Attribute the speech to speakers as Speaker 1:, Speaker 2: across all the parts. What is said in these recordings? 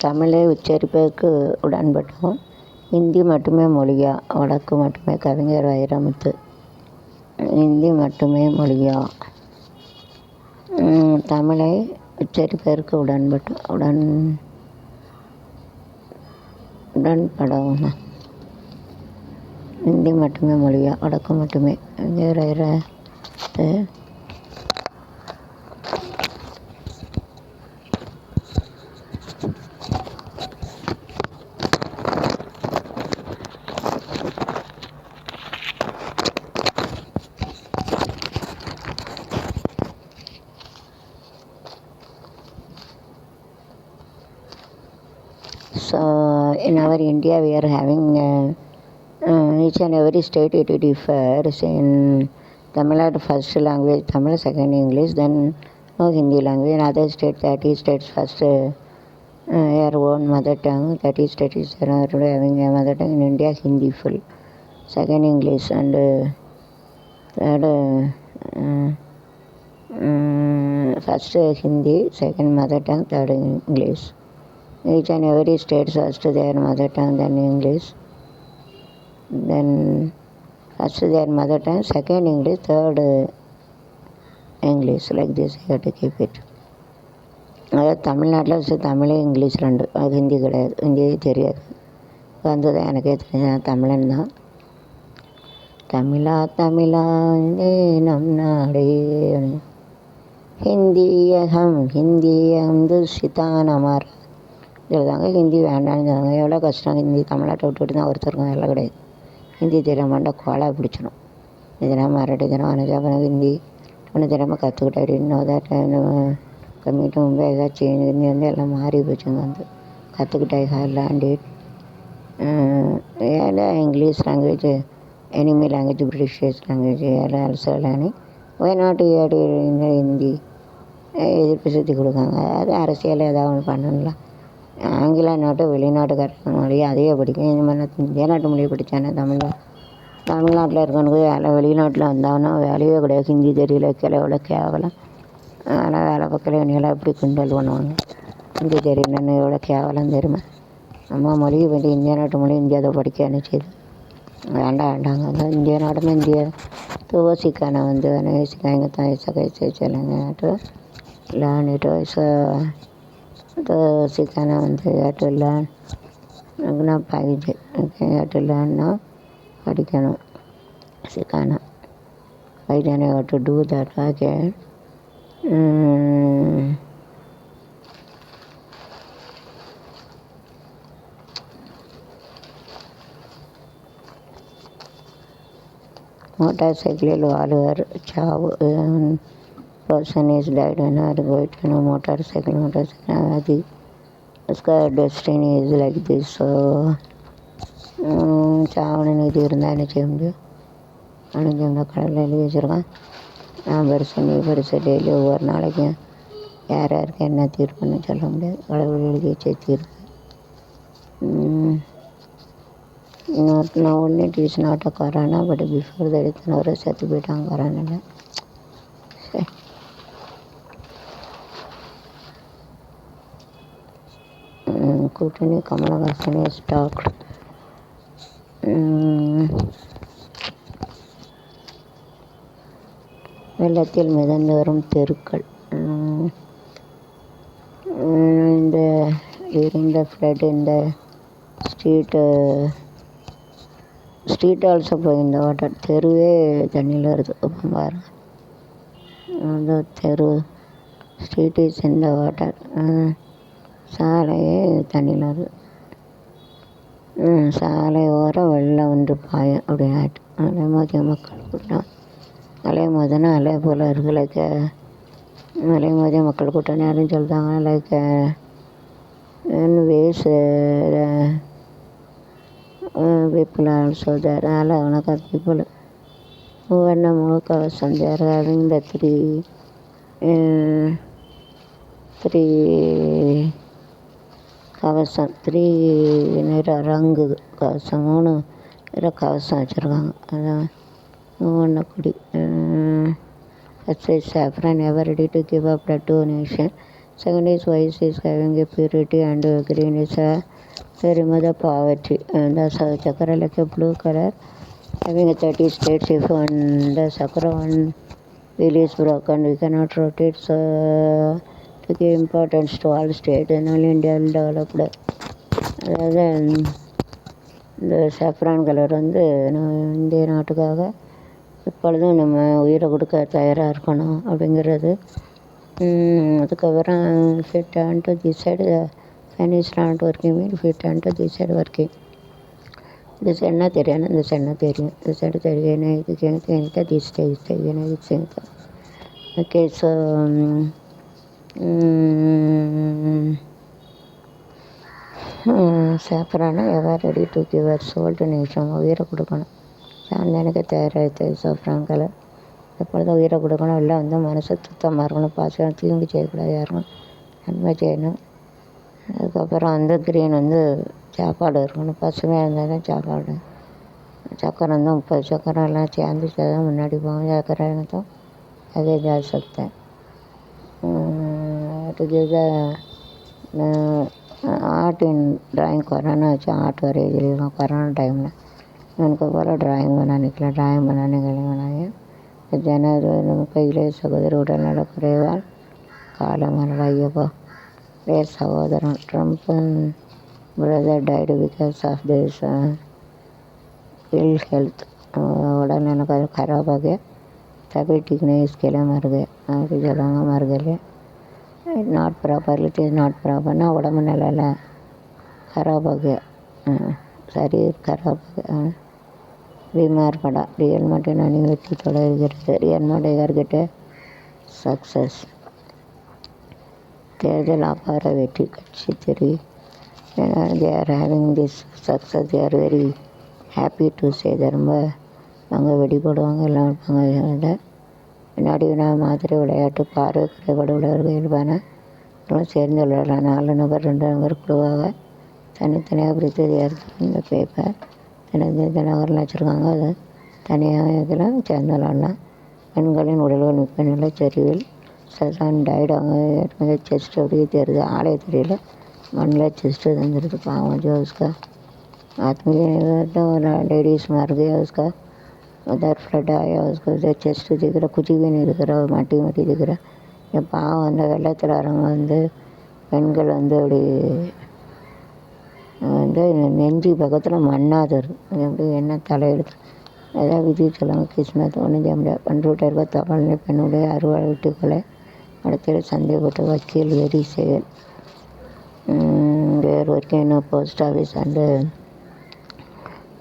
Speaker 1: தமிழை உச்சரிப்பதற்கு உடன்பட்டோம். ஹிந்தி மட்டுமே மொழியா? வடக்கு மட்டுமே. கவிஞர் வைரமுத்து. ஹிந்தி மட்டுமே மொழியா? தமிழை உச்சரிப்பதற்கு உடன்படவும். ஹிந்தி மட்டுமே மொழியா? வடக்கு மட்டுமே. கவிஞர் Vairamuthu. So in our India we are having each and every state it differs. In Tamil Nadu first language Tamil, second English, then no Hindi language. In other states 30 states first their own mother tongue. 30 states are having a mother tongue. In India Hindi full, second English, and third first Hindi, second mother tongue, third English. Each and every state first their mother tongue, then English, then first their mother tongue, second English, third English. Like this you have to keep it. அதாவது தமிழ்நாட்டில் தமிழே English ரெண்டு. அது ஹிந்தி கிடையாது. ஹிந்தி தெரியாது. வந்தது எனக்கே தெரிஞ்ச தமிழன் தான். தமிழா தமிழா நம் நாடே ஹிந்தியம் துஷிதான் அமர். இதில் தாங்க ஹிந்தி வேண்டான்னு சொன்னாங்க. எவ்வளோ கஷ்டம். ஹிந்தி தமிழ்நாட்டை விட்டு தான் ஒருத்தருக்கும் வேலை கிடையாது. ஹிந்தி தெரியாமட்டா கோலா பிடிச்சிடும். இதெல்லாம் மராட்டி தினம் அனுஜா அப்புறம் ஹிந்தி ஒன்று தெரியாமல் கற்றுக்கிட்டாரு. இன்னும் தான் கம்மிட்டு மும்பை ஏதாச்சும் ஹிந்தி வந்து எல்லாம் மாறி போச்சுங்க. வந்து கற்றுக்கிட்டாய் லேண்டேட் எல்லாம் English language, enemy language, British language, எல்லாம் also learning. Why not இந்த ஹிந்தி எதிர்ப்பு சுற்றி கொடுக்காங்க. அது அரசியல் ஏதாவது ஒன்று பண்ணணும்ல. ஆங்கில நாட்டு வெளிநாட்டுக்கார மொழியை அதையே படிக்கும். இந்த மாதிரி இந்திய நாட்டு மொழியை படித்தானே தமிழ்நாட்டில் இருக்கவனுக்கு வேலை. வெளிநாட்டில் வந்தாங்கன்னா வேலையே கிடையாது. ஹிந்தி தெரியல, எவ்வளோ கேவலம். ஆனால் வேலை பக்கம் என்னையெல்லாம் எப்படி கிண்டல் பண்ணுவாங்க. ஹிந்தி தெரியலன்னு எவ்வளோ கேவலம் தெரியுமா. நம்ம மொழியை பற்றி இந்திய நாட்டு மொழி இந்தியாவை படிக்க நினச்சிது. வேண்டாங்க. அதான் இந்திய நாடுமே இந்திய தோசிக்கான வந்து சிக்காங்க தான் சொல்லுங்க லேர்னிட்டு தோசிக்கான வந்து ஏட்டு லேர்ன் பயிற்சி ஏட்டு லேர்ன்னா படிக்கணும். சிக்கான பயிற்சி to do that. Okay. Motorcycle वाले चाव person is died when are going to know motorcycle आदि उसका destiny is like this. So சாவணுன்னு இது இருந்தால் என்ன செய்ய முடியும். அணிஞ்சவங்க கடலில் எழுதி வச்சுருக்கான். நான் பெருசு டெய்லி ஒவ்வொரு நாளைக்கும் யார் யாருக்கு என்ன தீர்ப்புன்னு சொல்ல முடியாது. கடவுள் எழுதி வச்ச தீர்ப்பு. Now only it is not a corona, but before that இத்தனை வரை செத்து போயிட்டாங்க கொரோனாவில். கூட்டணி கமலஹாசனை ஸ்டாக். வெள்ளத்தில் மிதந்து வரும் தெருக்கள். இந்த during the flood in the street also flowing the water. தெருவே தண்ணியில் வருது. பாருங்க அந்த தெரு street is in the water. சாலையே தண்ணியில் வருது. சாலை ஓரம் வெள்ளம் ஒன்று பாயும் அப்படின்னாட்டு அலைமோதிய மக்கள் கூட்டம். அலைமோதினா அலை போல் இருக்குது. லைக் அலைமோதிய மக்கள் கூட்டம் யாரும் சொல்லிட்டாங்க. Like ways people also there. All Anaka people who are Namukavasam, they are having the three கவசம், 3 நிற ரங்கு கவசம், 3 நிற கவசம் வச்சுருக்காங்க. அதான் மூவண்ணக்குடி. First is saffron, ever ready to give up blood donation. Second is white is having a purity and green is to remove the poverty. And the chakra like a blue color having a 30 states. If the chakra one wheel is broken, we cannot rotate. So to give importance to all states and all India will develop. Then இந்த saffron colour இந்திய நாட்டுக்காக எப்பொழுதும் நம்ம உயிரை கொடுக்க தயாராக இருக்கணும் அப்படிங்கிறது. அதுக்கப்புறம் if you turn to this side, the fan is not working. If you turn to this side working, இந்த சைடுனா தெரியும், இந்த சைடுனா தெரியும், இந்த சைடு தெரியும், ஏன்னா இதுக்கு எனக்கு this side ஏன்னா இது okay. So saffron ever ready to give her soul to nation. உயிரை கொடுக்கணும், சாந்தனுக்கு தயாராகிட்டு saffron கலர் எப்பொழுதும் உயிரை கொடுக்கணும். இல்லை மனசு சுத்தமாக இருக்கணும், பாசம் தீங்கு செய்யக்கூடாது, யாரும் நன்மை செய்யணும். அதுக்கப்புறம் க்ரீன் சாப்பாடு இருக்கணும், பசுமையாக இருந்தால் தான் சாப்பாடு. சக்கரம் 30 சக்கரம் எல்லாம் சேர்ந்துச்சு தான் முன்னாடி போகும். சக்கரை தான் அதே ஜாதி சக்தேன். அதுக்கு ஆர்ட் இன் ட்ராயிங் கொரோனா வச்சு ஆர்ட் வரையிலாம் கொரோனா டைமில் எனக்கு போல் ட்ராயிங் பண்ணானிக்கலாம். ட்ராயிங் பண்ணானிக்கலைங்க ஜனவரி கையிலே சகோதரி உடல்நல குறைவால் காலமர ஐயப்போ சகோதரன் Trump brother died because of this ill health. உடல்நல खराब हो गया, तभी ठीक नहीं, इसके लिए मर गए. அப்படி சொல்லுவாங்க. मर गए நாட் ப்ராப்பர்லி நாட் ப்ராப்பர்னா உடம்பு நல்லா खराब हो गया, शरीर खराब हो गया, बीमार पड़ा. रियल मटे नानी व्यक्ति தொடர்கிறது. ரியல் மட்டை யார்கிட்ட சக்ஸஸ். தேர்தல் அபார வெற்றி கட்சி தெரி. they are having this success, they are very happy to say. ரொம்ப அவங்க வெடி போடுவாங்க, எல்லாம் இருப்பாங்க. வினாடி வினா மாதிரி விளையாட்டு பார்வை குறைபாடு உள்ளவர்கள் இயல்பான சேர்ந்து விளையாடலாம். 4 நபர் 2 நபர் குழுவாக தனித்தனியாக பிரித்து இந்த பேப்பர் தனித்தனி நகரில் வச்சுருக்காங்க. அது தனியாக இதில் சேர்ந்து விளையாடலாம். பெண்களின் உடல்கள் வெப்பநிலை சரிவில் சசான் டைடு. அவங்க செஸ்ட் அப்படியே தெரியுது, ஆலய தெரியல, மண்ணில் செஸ்ட்டு தந்துடுது. பாவம் जो उसका आदमी लेडीज मार गया, उसका उधर फ्लड आया, उसको उधर चेस्ट दिख रहा, कुछ भी नहीं दिख रहा, माटी माटी दिख रहा. என் பாவம் வெள்ளத்தில் வரவங்க பெண்கள் அப்படி நெஞ்சு பக்கத்தில் மண்ணாதர் எப்படி என்ன தலையெடுத்து ஏதாவது விதி சொல்லுவாங்க. கிஸ்மத் ஒன்றும் செய்ய முடியாது. பண்ருட்டர் தபால்னு பெண்ணுடைய அறுவாள் விட்டு கொலை. அடுத்த சந்தேகப்பட்ட வக்கீல் வெறி செயல். வேறு working post office and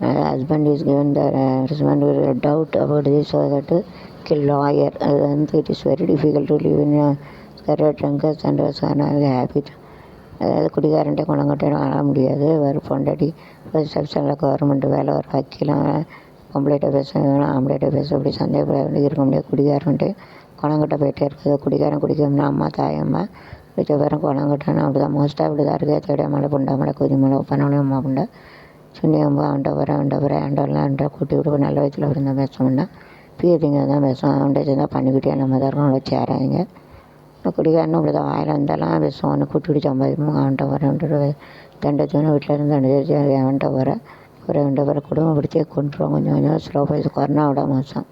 Speaker 1: husband is given the husband will doubt about this, so that to kill lawyer. It is very difficult to live in a career drunkers and also another habit. அதாவது குடிகாரன்ட்டே குணங்கட்டே வாழ முடியாது. வேறு பொண்டாட்டி ரிசப்ஷனில் government வேலை ஒரு வக்கீலாம் பொம்பளைகிட்ட பேசணும், ஆம்பளைகிட்ட பேச அப்படி சந்தேகப்பட இருக்க முடியாது. குடிகாரன்ட்டு குணங்கட்ட போயிட்டே இருக்குது. குடிகாரன் குடிக்கணும்னா அம்மா தாயம்மா வீட்டை பேரும் குணங்கட்டணும். அப்படி தான் மோஸ்ட்டாக அப்படி தான் இருக்குது. தேடிய மலை புண்டா மலை கொதி மலை உப்பனாலே அம்மா புண்டா சுண்ணியம்பா அவன்கிட்ட ஆண்டவரெலாம் கூட்டி விட்டு நல்ல வயசில் இருந்தால் பேசணும்னா பீதிங்க தான் பேசுவோம். அவன்கிட்ட இருந்தால் பண்ணிக்கிட்டே நம்ம தான் இருக்கணும், வச்சு யாராங்க குடிக்காரனும் அப்படி தான் வாயில் இருந்தாலும் பேசுவோம். அவனை கூட்டி விட்டு சம்பாதிப்போம். அவன்கிட்ட வரேன்ட்டு தண்டச்சோன்னு வீட்டில் இருந்து தண்டச்சு அவன்கிட்ட வர குடும்பம் பிடிச்சே கொண்டுருவோம். கொஞ்சம் கொஞ்சம் ஸ்லோ போயிடுச்சு. கொரோனா விட மோசம்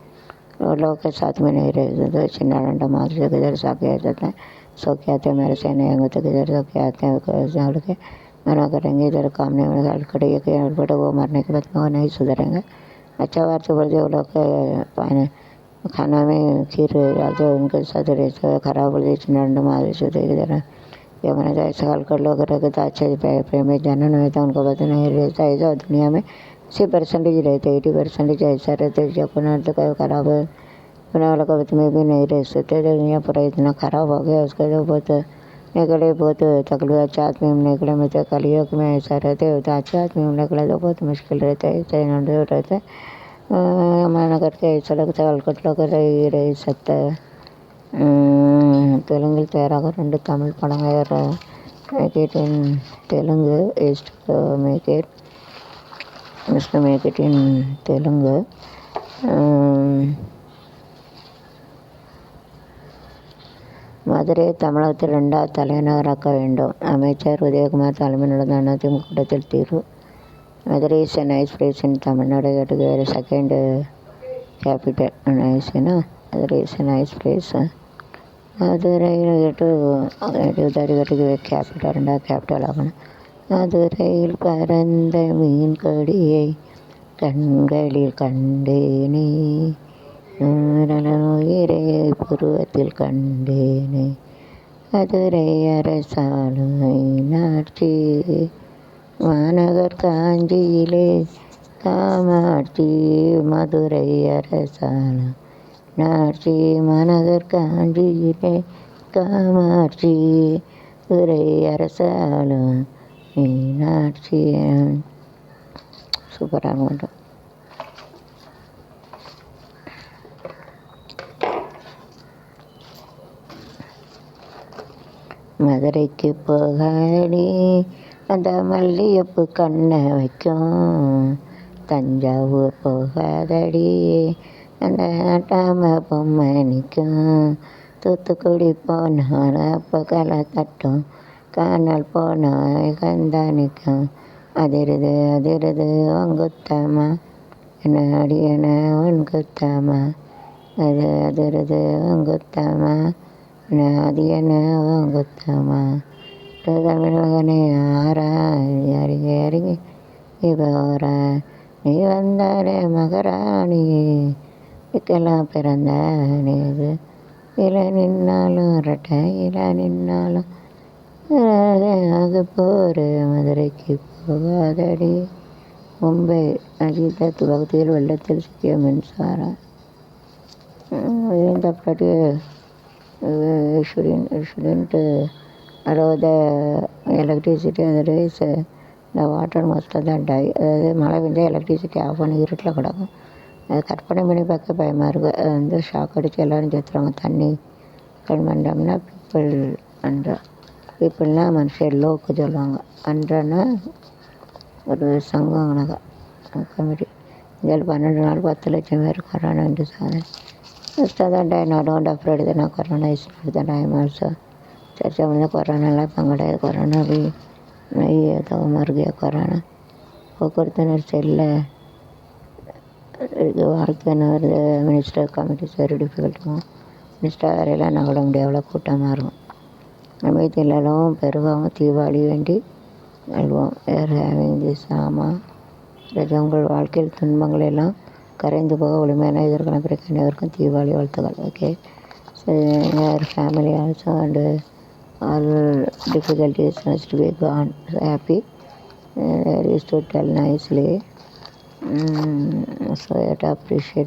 Speaker 1: लोग के साथ में नहीं रहते. चिन्ना डंडा मार से किधर से आके जाते हैं, सो के आते हैं मेरे से नहीं आएंगे तो किधर सो के आते हैं के मना करेंगे. इधर काम नहीं मिलेगा कटेगा कि बटे वो मरने के बाद वो नहीं सुधरेंगे. अच्छा बार से बढ़ वो लोग पानी खाना में खीर डालते उनके साथ रहते खराब हो जाए. चिन्ना डंडा मार से इधर ये मैंने तो ऐसा हाल कर लोग रखे तो अच्छे प्रेम में जाना नहीं होता. उनको पता नहीं रहता. ऐसा दुनिया में 80% रहते, 80% ऐसा रहते जो अपना तो खराब है अपने वाला कविता में भी नहीं रह सकते. दुनिया पूरा इतना ख़राब हो गया. उसका जो बहुत निकले बहुत तकलीफ. अच्छा आदमी में निकले में तो कलयुग में ऐसा रहते होता. अच्छा आदमी में निकले तो बहुत मुश्किल रहता है. ऐसा नहीं रहता है. मना करके ऐसा लगता है अलकट लोग रह सकता है. तेलुगु तैयार 2 Tamil पड़ंगे make it in Telugu is to make it in Telugu. மதுரையை தமிழகத்தில் 2வது தலைநகராக்க வேண்டும். அமைச்சர் உதயகுமார் தலைமையில் நடந்த அதிமுக கூட்டத்தில் தீர்வு. Madurai is a nice place in Tamil Nadu. Second capital Madurai is a nice place. மதுரையில் கேபிட்டல் 2வது கேபிட்டல் ஆகணும். மதுரையில் பறந்த மீன் கொடியை கண்களில் கண்டேனே, உயிரை புருவத்தில் கண்டேனே. மதுரை அரசாலை நாட்சி மாநகர் காஞ்சியிலே காமாட்சி. மதுரை அரசாலை நாட்சி மாநகர் காஞ்சியிலே காமாட்சி. மதுரை அரசாலை மீனாட்சி. சூப்பராக இருக்கும். மதுரைக்கு போகாடி அந்த மல்லிகைப்பூ கண்ணை வைக்கும். தஞ்சாவூர் போகாதடி அந்த நாட்டாம பொம்மை நிற்கும். தூத்துக்குடி போனால் அப்போ களை தட்டும். காணல் போனால் கந்தா நிற்கும். அதிருது அதிருது ஒங்குத்தம்மா என்ன அடியன ஒன்குத்தம்மா. அது அதிருது ஒங்குத்தம்மா என்ன அடியன ஒங்குத்தம்மா. தமிழ் மகனே ஆறா அருகே அருகே போற நீ வந்தாலே மகராணி இதுக்கெல்லாம் பிறந்த நீது. இல நின்னாலும் ரெட்டை இல நின்னாலும் ஆக போகிற மதுரைக்கு போகாதடி. மும்பை அஜித் பகுதியில் வெள்ளத்தில் சிக்கிய மின்சாரம். இந்த பாட்டு shouldn't allow the electricity otherwise the water must have die. அதாவது மழை பெஞ்சால் எலக்ட்ரிசிட்டி ஆஃப் பண்ணி இருட்டில் கிடக்கும். அது கற்பனை பண்ணி பார்க்க பயமாக இருக்கும். அது வந்து ஷாக் அடித்து எல்லோரும் செத்துருவாங்க. தண்ணி மண்டம்னா பீப்புள்னால் மனுஷன் லோக்கு சொல்லுவாங்க. அன்றன்னா ஒரு சங்கம் கணக்கா கமிட்டி. இதில் 12 நாள் 10 லட்சம் பேர் கொரோனா என்று சாதனை. தான் I don't afraid that corona is not that I am also. சர்ச்சை வந்து கொரோனாலாம் இப்போ கிடையாது. கொரோனா போய் மறு கொரோனா போக்குவரத்து நெரிசலில் வாழ்க்கை வருது. மினிஸ்டர் கமிட்டிஸ் வெரி டிஃபிகல்ட்டுக்கும். மினிஸ்டர் வரையெல்லாம் நகல முடியாது. அவ்வளோ கூட்டமாக இருக்கும். அமைதியிலும் பெருகவும் தீபாவளி வேண்டி நல்வோம். வேறு ஹேவிங் திஸ். ஆமாம், உங்கள் வாழ்க்கையில் துன்பங்கள் எல்லாம் கரைந்து போக ஒளிமையான எதிர்காலம் பிறக்க அனைவருக்கும் தீபாவளி வாழ்த்துக்கள். Okay, so family also and all difficulties must be gone. Happy is to tell nicely. So I have to appreciate